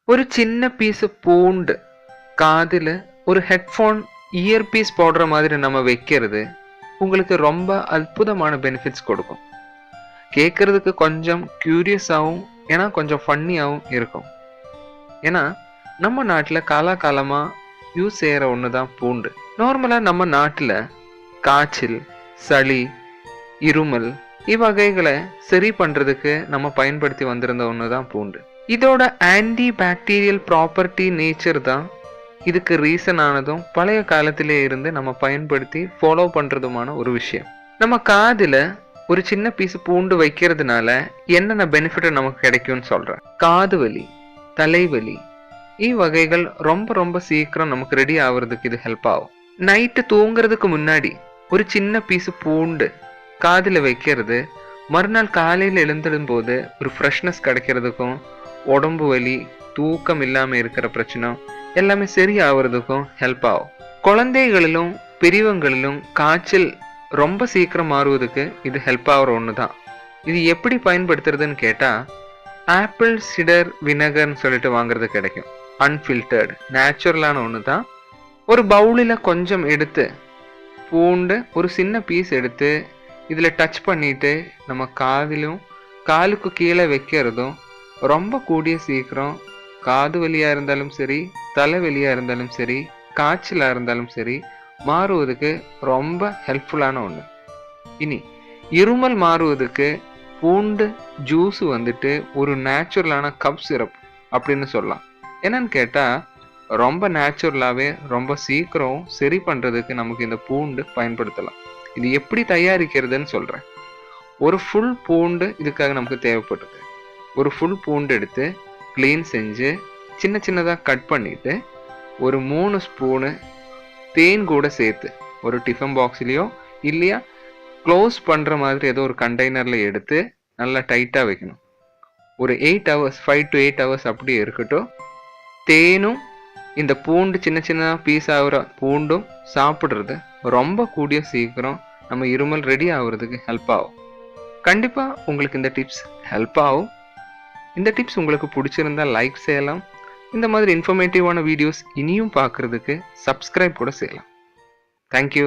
ஒரு சின்ன பீஸ் பூண்டு காதில் ஒரு ஹெட்ஃபோன் இயர்பீஸ் போடுற மாதிரி நம்ம வைக்கிறது உங்களுக்கு ரொம்ப அற்புதமான பெனிஃபிட்ஸ் கொடுக்கும். கேட்கறதுக்கு கொஞ்சம் க்யூரியஸாகவும் ஏன்னா கொஞ்சம் ஃபன்னியாகவும் இருக்கும். ஏன்னா நம்ம நாட்டில் காலகாலமாக யூஸ் செய்கிற ஒன்று தான் பூண்டு. நார்மலாக நம்ம நாட்டில் காய்ச்சல், சளி, இருமல் இவ்வகைகளை சரி பண்ணுறதுக்கு நம்ம பயன்படுத்தி வந்திருந்த ஒன்று தான் பூண்டு. இதோட ஆன்டி பாக்டீரியல் ப்ராப்பர்ட்டி நேச்சர் தான் இதுக்கு ரீசன் ஆனதும் பழைய காலத்திலே இருந்து நம்ம பயன்படுத்தி ஃபாலோ பண்ணுறதுமான ஒரு விஷயம். நம்ம காதில் ஒரு சின்ன பீஸ் பூண்டு வைக்கிறதுனால என்னென்ன பெனிஃபிட் நமக்கு கிடைக்கும்னு சொல்கிறேன். காது வலி, தலைவலி வகைகள் ரொம்ப சீக்கிரம் நமக்கு ரெடி ஆகுறதுக்கு இது ஹெல்ப் ஆகும். நைட்டு தூங்குறதுக்கு முன்னாடி ஒரு சின்ன பீஸ் பூண்டு காதில் வைக்கிறது மறுநாள் காலையில் எழுந்திடும் போது ஒரு ஃப்ரெஷ்னஸ் கிடைக்கிறதுக்கும், உடம்பு வலி, தூக்கம் இல்லாமல் இருக்கிற பிரச்சனை எல்லாமே சரி ஆகுறதுக்கும் ஹெல்ப் ஆகும். குழந்தைகளிலும் பெரியவங்களிலும் காய்ச்சல் ரொம்ப சீக்கிரம் மாறுவதுக்கு இது ஹெல்ப் ஆகிற ஒன்று தான். இது எப்படி பயன்படுத்துறதுன்னு கேட்டால் ஆப்பிள் சிடர் வினகர்னு சொல்லிட்டு வாங்குறது கிடைக்கும். அன்ஃபில்டர்டு நேச்சுரலான ஒன்று தான். ஒரு பவுலில் கொஞ்சம் எடுத்து பூண்டு ஒரு சின்ன பீஸ் எடுத்து இதில் டச் பண்ணிட்டு நம்ம காதிலும் காலுக்கு கீழே வைக்கிறதும் ரொம்ப கூடிய சீக்கிரம் காது வலியாக இருந்தாலும் சரி, தலைவலியாக இருந்தாலும் சரி, காய்ச்சலாக இருந்தாலும் சரி மாறுவதுக்கு ரொம்ப ஹெல்ப்ஃபுல்லான ஒன்று. இனி இருமல் மாறுவதுக்கு பூண்டு ஜூஸ் வந்துட்டு ஒரு நேச்சுரலான கப் சிரப் அப்படின்னு சொல்லலாம். என்னன்னு கேட்டால் ரொம்ப நேச்சுரலாகவே ரொம்ப சீக்கிரம் சரி பண்ணுறதுக்கு நமக்கு இந்த பூண்டு பயன்படுத்தலாம். இது எப்படி தயாரிக்கிறதுன்னு சொல்கிறேன். ஒரு ஃபுல் பூண்டு இதுக்காக நமக்கு தேவைப்படுது. ஒரு ஃபுல் பூண்டு எடுத்து க்ளீன் செஞ்சு சின்ன சின்னதாக கட் பண்ணிவிட்டு ஒரு 3 ஸ்பூனு தேன் கூட சேர்த்து ஒரு டிஃபன் பாக்ஸ்லேயோ இல்லையா க்ளோஸ் பண்ணுற மாதிரி ஏதோ ஒரு கண்டெய்னரில் எடுத்து நல்லா டைட்டாக வைக்கணும். ஒரு 8 hours 5 to 8 hours அப்படியே இருக்கட்டும். தேனும் இந்த பூண்டு சின்ன சின்ன பீஸ் ஆகிற பூண்டும் சாப்பிட்றது ரொம்ப கூடிய சீக்கிரம் நம்ம இருமல் ரெடி ஆகுறதுக்கு ஹெல்ப் ஆகும். கண்டிப்பாக உங்களுக்கு இந்த டிப்ஸ் ஹெல்ப் ஆகும். இந்த டிப்ஸ் உங்களுக்கு பிடிச்சிருந்தால் லைக் செய்யலாம். இந்த மாதிரி இன்ஃபர்மேட்டிவான வீடியோஸ் இனியும் பார்க்குறதுக்கு சப்ஸ்கிரைப் கூட செய்யலாம். தேங்க்யூ.